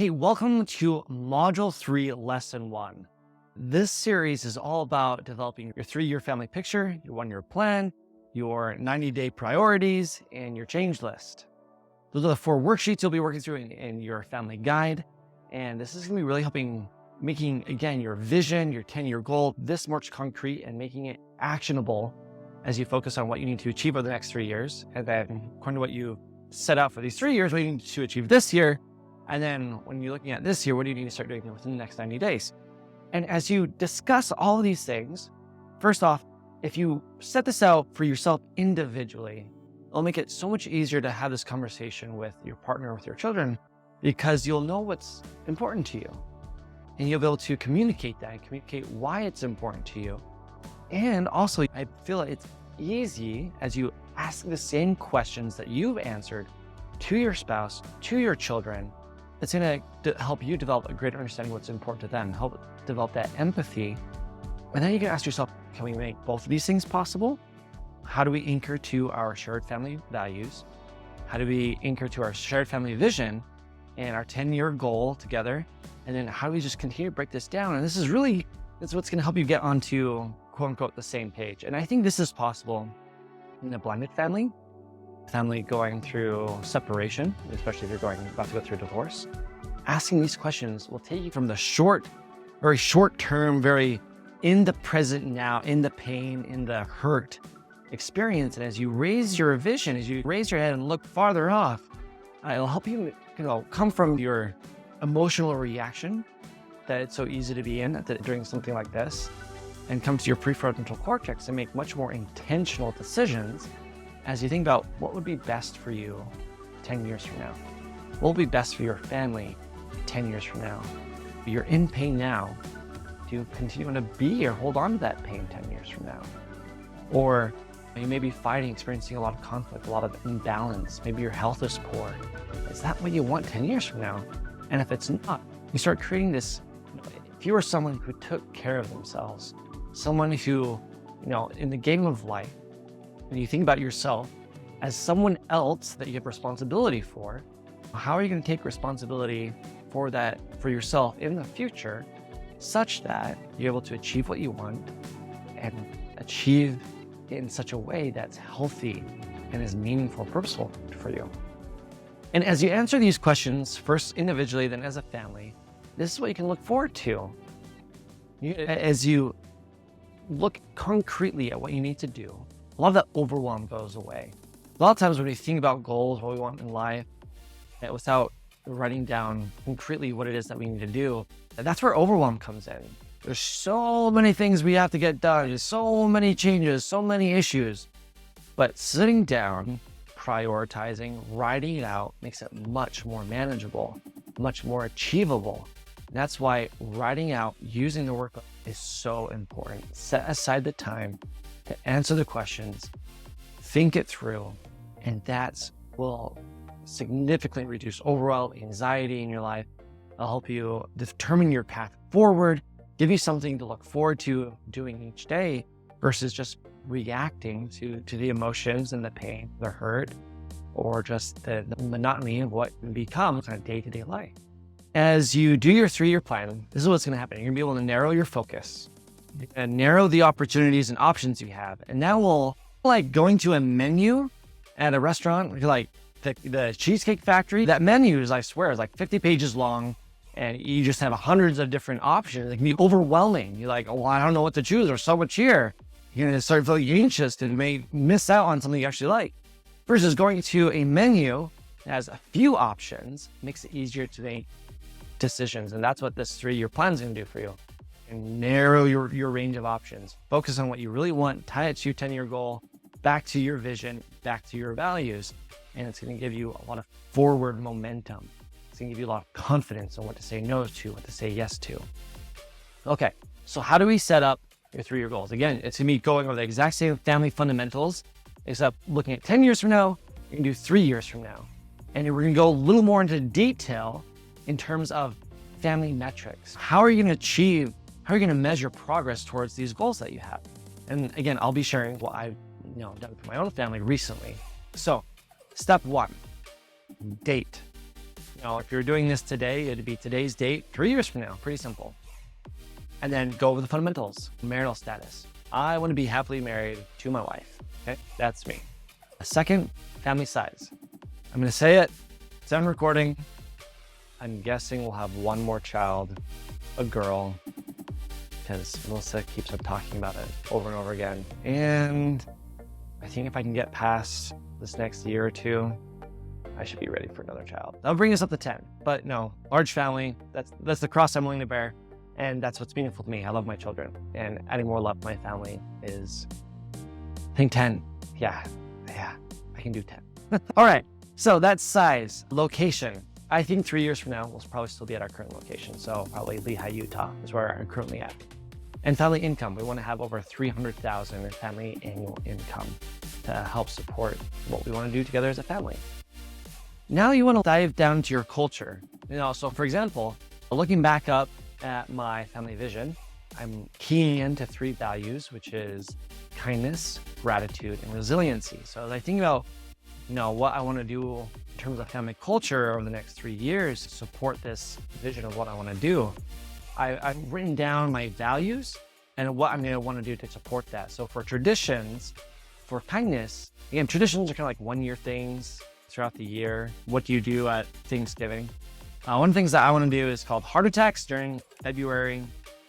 Hey, welcome to Module 3, Lesson 1. This series is all about developing your 3-year family picture, your 1-year plan, your 90-day priorities, and your change list. Those are the 4 worksheets you'll be working through in your family guide. And this is going to be really helping making, again, your vision, your 10-year goal, this much concrete and making it actionable as you focus on what you need to achieve over the next 3 years. And then according to what you set out for these 3 years, what you need to achieve this year. And then when you're looking at this year, what do you need to start doing within the next 90 days? And as you discuss all of these things, first off, if you set this out for yourself individually, it'll make it so much easier to have this conversation with your partner, with your children, because you'll know what's important to you. And you'll be able to communicate that and communicate why it's important to you. And also, I feel like it's easy as you ask the same questions that you've answered to your spouse, to your children. It's going to help you develop a greater understanding of what's important to them, help develop that empathy. And then you can ask yourself, can we make both of these things possible? How do we anchor to our shared family values? How do we anchor to our shared family vision and our 10-year goal together? And then how do we just continue to break this down? And this is what's going to help you get onto, quote unquote, the same page. And I think this is possible in a blended family going through separation, especially if you're about to go through a divorce. Asking these questions will take you from the very short term, very in the present now, in the pain, in the hurt experience. And as you raise your vision, as you raise your head and look farther off, it'll help you, come from your emotional reaction that it's so easy to be in during something like this, and come to your prefrontal cortex and make much more intentional decisions as you think about what would be best for you 10 years from now. What will be best for your family 10 years from now? You're in pain now. Do you continue to be or hold on to that pain 10 years from now? Or you may be experiencing a lot of conflict, a lot of imbalance. Maybe your health is poor. Is that what you want 10 years from now? And if it's not, you start creating this, if you were someone who took care of themselves, someone who, in the game of life, and you think about yourself as someone else that you have responsibility for, how are you going to take responsibility for that for yourself in the future such that you're able to achieve what you want and achieve in such a way that's healthy and is meaningful, purposeful for you? And as you answer these questions, first individually, then as a family, this is what you can look forward to. As you look concretely at what you need to do, a lot of that overwhelm goes away. A lot of times when we think about goals, what we want in life, without writing down concretely what it is that we need to do, that's where overwhelm comes in. There's so many things we have to get done. There's so many changes, so many issues. But sitting down, prioritizing, writing it out makes it much more manageable, much more achievable. And that's why writing out, using the workbook is so important. Set aside the time to answer the questions, think it through, and that will significantly reduce overall anxiety in your life. It'll help you determine your path forward, give you something to look forward to doing each day versus just reacting to the emotions and the pain, the hurt, or just the monotony of what becomes kind of day-to-day life. As you do your 3-year plan, this is what's going to happen. You're going to be able to narrow your focus and narrow the opportunities and options you have. And that will, like going to a menu at a restaurant, like the Cheesecake Factory. That menu is, I swear, is like 50 pages long, and you just have hundreds of different options. It can be overwhelming. You're like, oh, I don't know what to choose. There's so much here. You're going to start feeling anxious and may miss out on something you actually like. Versus going to a menu that has a few options, makes it easier to make decisions. And that's what this 3-year plan is going to do for you. And narrow your range of options. Focus on what you really want, tie it to your 10-year goal, back to your vision, back to your values. And it's going to give you a lot of forward momentum. It's going to give you a lot of confidence on what to say no to, what to say yes to. Okay, so how do we set up your 3-year goals? Again, it's going to be going over the exact same family fundamentals, except looking at 10 years from now, you can do 3 years from now. And we're going to go a little more into detail in terms of family metrics. How are you going to measure progress towards these goals that you have? And again, I'll be sharing what I've done for my own family recently. So step 1, date. If you're doing this today, it'd be today's date, 3 years from now, pretty simple. And then go over the fundamentals, marital status. I want to be happily married to my wife. Okay, that's me. Second, family size. I'm going to say it. It's on recording. I'm guessing we'll have one more child, a girl, because Melissa keeps on talking about it over and over again. And I think if I can get past this next year or two, I should be ready for another child. That'll bring us up to 10. But no, large family, that's the cross I'm willing to bear. And that's what's meaningful to me. I love my children. And adding more love to my family is, I think 10. Yeah, I can do 10. All right, so that's size. Location. I think 3 years from now, we'll probably still be at our current location. So probably Lehigh, Utah is where I'm currently at. And family income. We want to have over $300,000 in family annual income to help support what we want to do together as a family. Now you want to dive down into your culture. So for example, looking back up at my family vision, I'm keying into 3 values, which is kindness, gratitude, and resiliency. So as I think about, what I want to do in terms of family culture over the next 3 years to support this vision of what I want to do, I've written down my values and what I'm going to want to do to support that. So for traditions, for kindness, again, traditions are kind of like 1-year things throughout the year. What do you do at Thanksgiving? One of the things that I want to do is called heart attacks during February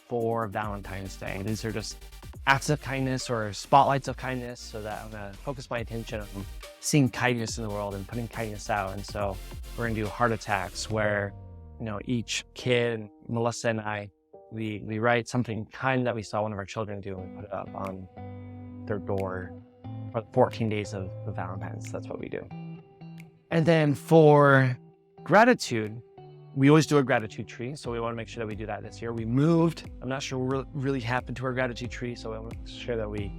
for Valentine's Day. These are just acts of kindness or spotlights of kindness, so that I'm going to focus my attention on seeing kindness in the world and putting kindness out. And so we're going to do heart attacks where, each kid, Melissa and I, we write something kind that we saw one of our children do, and we put it up on their door for 14 days of Valentine's. That's what we do. And then for gratitude, we always do a gratitude tree. So we want to make sure that we do that this year. We moved. I'm not sure what really happened to our gratitude tree. So we want to make sure that we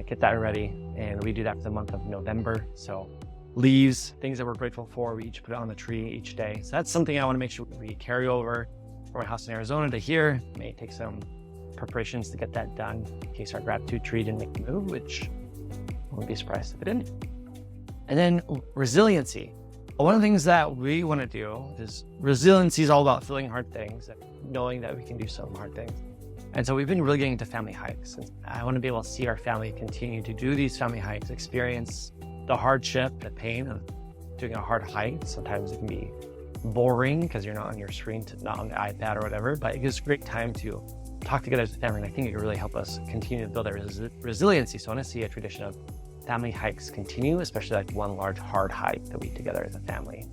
get that ready. And we do that for the month of November. So leaves, things that we're grateful for, we each put it on the tree each day. So that's something I want to make sure we carry over from my house in Arizona to here. It may take some preparations to get that done in case our gratitude tree didn't make the move, which I wouldn't be surprised if it didn't. And then resiliency. One of the things that we want to do is resiliency is all about feeling hard things and knowing that we can do some hard things. And so we've been really getting into family hikes. And I want to be able to see our family continue to do these family hikes, experience the hardship, the pain of doing a hard hike. Sometimes it can be boring because you're not on your screen, not on the iPad or whatever, but it gives a great time to talk together as a family. And I think it can really help us continue to build our resiliency. So I want to see a tradition of family hikes continue, especially like one large hard hike that we do together as a family.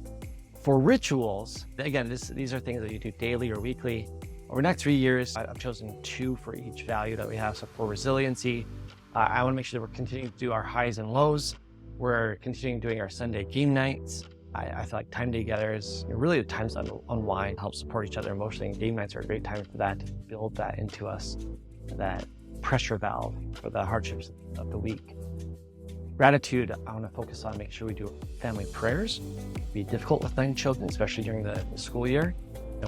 For rituals, again, these are things that you do daily or weekly. Over the next 3 years, I've chosen 2 for each value that we have. So for resiliency, I want to make sure that we're continuing to do our highs and lows. We're continuing doing our Sunday game nights. I feel like time together is really the times to unwind, help support each other emotionally. And game nights are a great time for that, to build that into us, that pressure valve for the hardships of the week. Gratitude, I want to focus on making sure we do family prayers. It'd be difficult with 9 children, especially during the school year.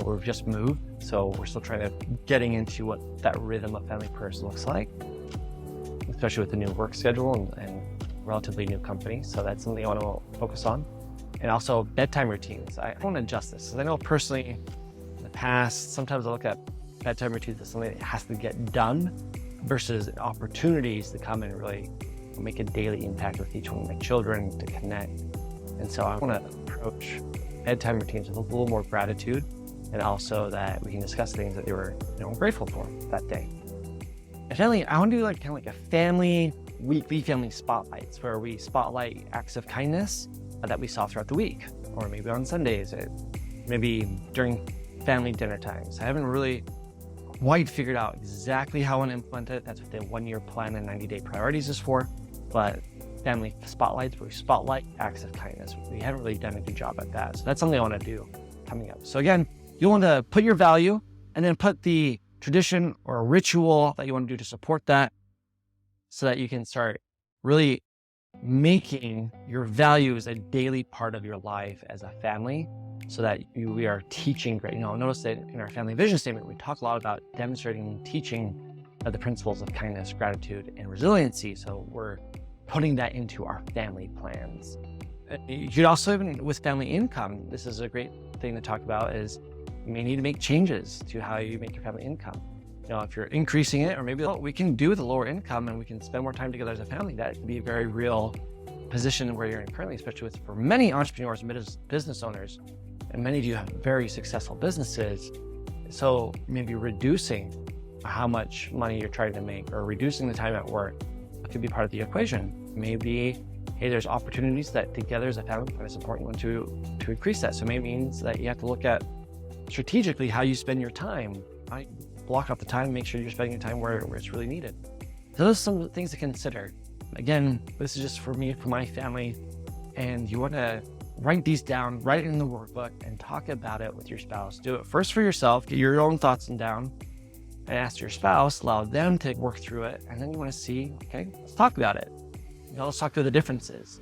We've just moved, so we're still trying to getting into what that rhythm of family prayers looks like, especially with the new work schedule and relatively new company. So that's something I want to focus on. And also bedtime routines. I want to adjust this, because I know personally in the past, sometimes I look at bedtime routines as something that has to get done versus opportunities to come and really make a daily impact with each one of my children to connect. And so I want to approach bedtime routines with a little more gratitude, and also that we can discuss things that they were grateful for that day. And finally, I want to do kind of like a family, weekly family spotlights, where we spotlight acts of kindness that we saw throughout the week, or maybe on Sundays, maybe during family dinner times. I haven't really quite figured out exactly how I want to implement it. That's what the 1-year plan and 90-day priorities is for. But family spotlights, where we spotlight acts of kindness. We haven't really done a good job at that. So that's something I want to do coming up. So again, you want to put your value and then put the tradition or ritual that you want to do to support that, so that you can start really making your values a daily part of your life as a family, so that we are teaching great. Notice that in our family vision statement, we talk a lot about demonstrating and teaching the principles of kindness, gratitude, and resiliency. So we're putting that into our family plans. You could also, even with family income, this is a great thing to talk about, is you may need to make changes to how you make your family income. If you're increasing it, or maybe we can do with a lower income and we can spend more time together as a family. That can be a very real position where you're in currently, especially for many entrepreneurs and business owners, and many of you have very successful businesses. So maybe reducing how much money you're trying to make, or reducing the time at work, could be part of the equation. Maybe, hey, there's opportunities that together as a family kind of support you want to increase that. So maybe it means that you have to look at strategically how you spend your time. Right? Block off the time, make sure you're spending your time where it's really needed. So those are some things to consider. Again, this is just for me, for my family, and you want to write these down, write it in the workbook, and talk about it with your spouse. Do it first for yourself, get your own thoughts down, and ask your spouse, allow them to work through it. And then you want to see, okay, let's talk about it. Let's talk through the differences.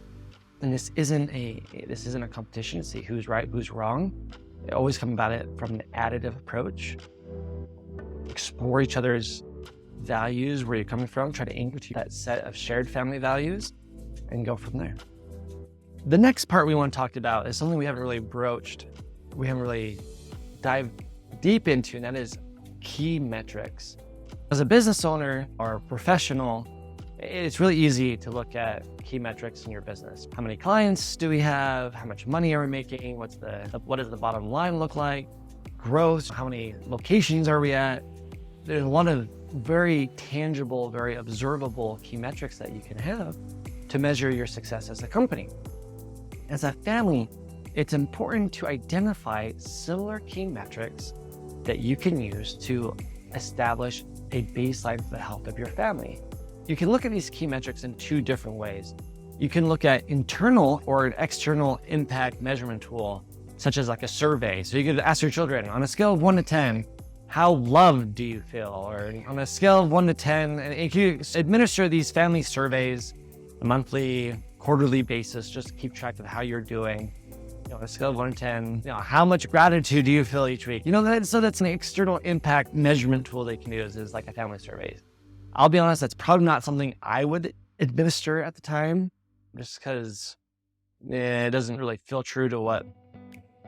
And this isn't a competition to see who's right, who's wrong. I always come about it from an additive approach. Explore each other's values, where you're coming from, try to anchor to that set of shared family values, and go from there. The next part we want to talk about is something we haven't really broached, we haven't really dived deep into, and that is key metrics. As a business owner or a professional, it's really easy to look at key metrics in your business. How many clients do we have? How much money are we making? What does the bottom line look like? Growth, how many locations are we at? There's a lot of very tangible, very observable key metrics that you can have to measure your success as a company. As a family, it's important to identify similar key metrics that you can use to establish a baseline for the health of your family. You can look at these key metrics in two different ways. You can look at internal or an external impact measurement tool, such as like a survey. So you could ask your children, on a scale of 1 to 10, how loved do you feel? Or on a scale of 1 to 10, and you can administer these family surveys on a monthly, quarterly basis, just to keep track of how you're doing. On a scale of 1 to 10, how much gratitude do you feel each week? So that's an external impact measurement tool they can use, is like a family survey. I'll be honest, that's probably not something I would administer at the time, just because it doesn't really feel true to what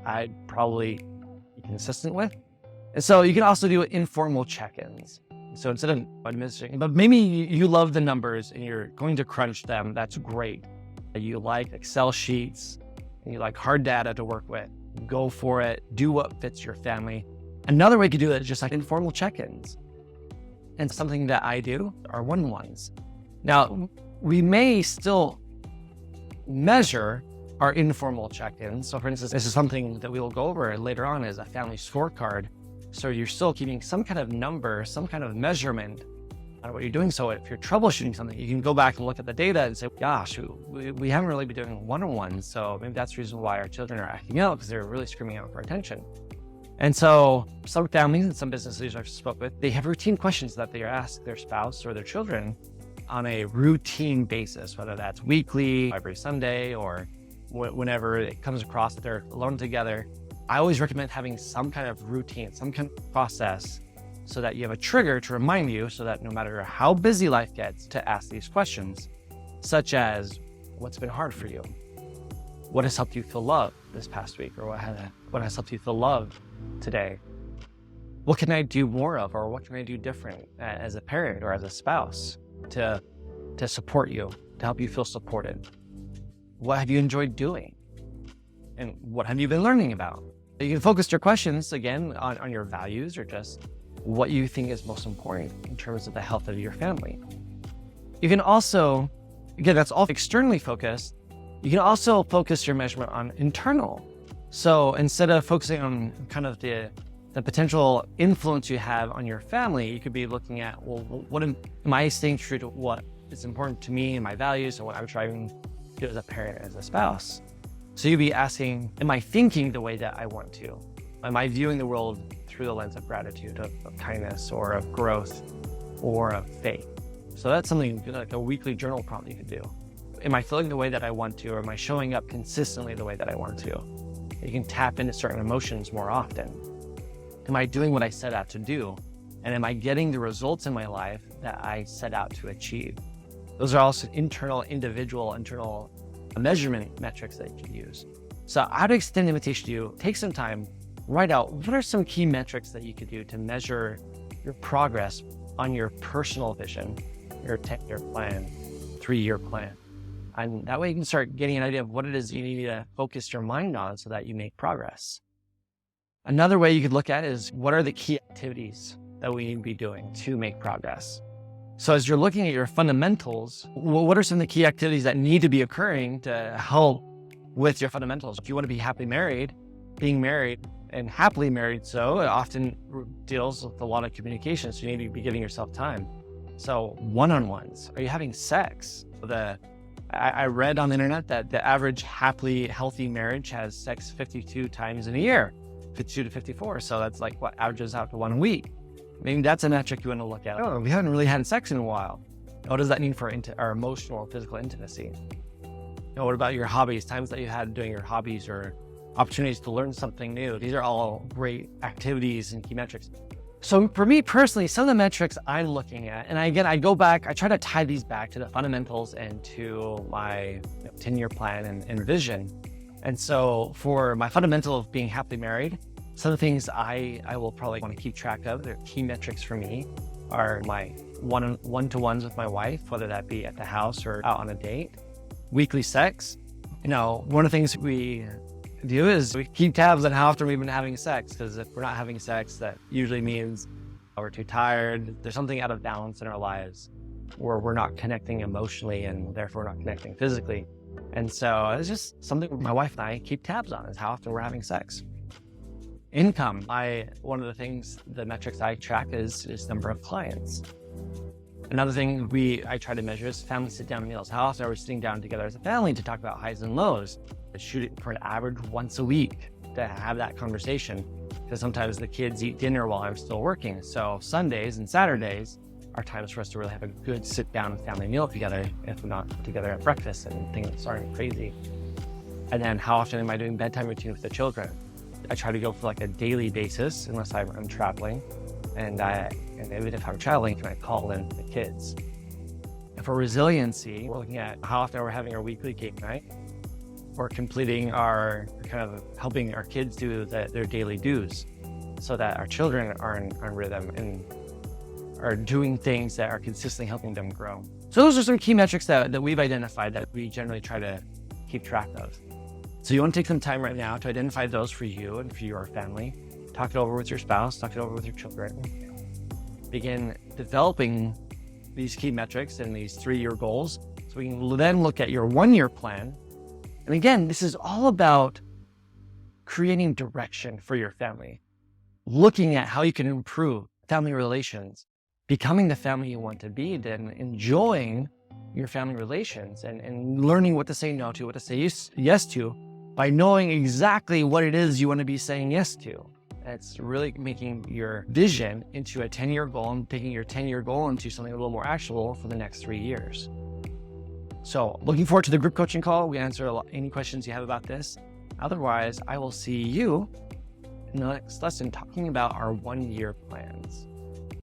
I'd probably be consistent with. And so you can also do informal check-ins. So instead of administering, but maybe you love the numbers and you're going to crunch them, that's great. You like Excel sheets, and you like hard data to work with, go for it, do what fits your family. Another way you could do it is just like informal check-ins. And something that I do are one-on-ones. Now, we may still measure our informal check-ins. So for instance, this is something that we will go over later on as a family scorecard. So you're still keeping some kind of number, some kind of measurement on what you're doing. So if you're troubleshooting something, you can go back and look at the data and say, gosh, we haven't really been doing one-on-ones. So maybe that's the reason why our children are acting out, because they're really screaming out for attention. And so some families and some business leaders I've spoke with, they have routine questions that they ask their spouse or their children on a routine basis, whether that's weekly, every Sunday, or whenever it comes across that they're alone together. I always recommend having some kind of routine, some kind of process, so that you have a trigger to remind you, so that no matter how busy life gets, to ask these questions, such as, what's been hard for you? What has helped you feel loved this past week? Or what has helped you feel loved today? What can I do more of, or what can I do different as a parent or as a spouse to support you, to help you feel supported? What have you enjoyed doing? And what have you been learning about? You can focus your questions again on your values, or just what you think is most important in terms of the health of your family. You can also, again, that's all externally focused. You can also focus your measurement on internal. So instead of focusing on kind of the potential influence you have on your family, you could be looking at, well, what am I staying true to what is important to me and my values, and what I'm striving to do as a parent, as a spouse. So you'd be asking, am I thinking the way that I want to? Am I viewing the world through the lens of gratitude, of kindness, or of growth, or of faith? So that's something like a weekly journal prompt you could do. Am I feeling the way that I want to, or am I showing up consistently the way that I want to? You can tap into certain emotions more often. Am I doing what I set out to do? And am I getting the results in my life that I set out to achieve? Those are also internal measurement metrics that you can use. So I'd extend the invitation to you, take some time, write out what are some key metrics that you could do to measure your progress on your personal vision, your 10-year plan, 3-year plan. And that way you can start getting an idea of what it is you need to focus your mind on so that you make progress. Another way you could look at is what are the key activities that we need to be doing to make progress. So as you're looking at your fundamentals, what are some of the key activities that need to be occurring to help with your fundamentals? If you want to be happily married, being married and happily married, so it often deals with a lot of communication. So you need to be giving yourself time. So one-on-ones, are you having sex? I read on the internet that the average happily healthy marriage has sex 52 times in a year, 52 to 54. So that's like what averages out to 1 week. Maybe that's a metric you want to look at. Oh, we haven't really had sex in a while. What does that mean for our emotional or physical intimacy? What about your hobbies? Times that you had doing your hobbies or opportunities to learn something new. These are all great activities and key metrics. So for me personally, some of the metrics I'm looking at, and again, I go back, I try to tie these back to the fundamentals and to my 10-year plan and vision. And so for my fundamental of being happily married, some of the things I will probably want to keep track of, they're key metrics for me, are my one-to-ones with my wife, whether that be at the house or out on a date. Weekly sex. One of the things we do is we keep tabs on how often we've been having sex, because if we're not having sex, that usually means we're too tired. There's something out of balance in our lives where we're not connecting emotionally and therefore not connecting physically. And so it's just something my wife and I keep tabs on, is how often we're having sex. Income. One of the metrics I track is number of clients. Another thing I try to measure is family sit-down meals. How often are we sitting down together as a family to talk about highs and lows? Shooting for an average once a week to have that conversation, because sometimes the kids eat dinner while I'm still working. So Sundays and Saturdays are times for us to really have a good sit-down family meal together, if we're not together at breakfast and things aren't crazy. And then how often am I doing bedtime routine with the children? I try to go for like a daily basis, unless I'm traveling. And even if I'm traveling, I call in the kids. And for resiliency, we're looking at how often we're having our weekly game night, or completing helping our kids do their daily dues, so that our children are in rhythm and are doing things that are consistently helping them grow. So those are some key metrics that we've identified that we generally try to keep track of. So you want to take some time right now to identify those for you and for your family. Talk it over with your spouse, talk it over with your children. Begin developing these key metrics and these 3-year goals, so we can then look at your 1-year plan. And again, this is all about creating direction for your family, looking at how you can improve family relations, becoming the family you want to be, then enjoying your family relations and learning what to say no to, what to say yes to, by knowing exactly what it is you want to be saying yes to. It's really making your vision into a 10-year goal and taking your 10-year goal into something a little more actionable for the next 3 years. So looking forward to the group coaching call. We answer any questions you have about this. Otherwise, I will see you in the next lesson talking about our 1-year plans.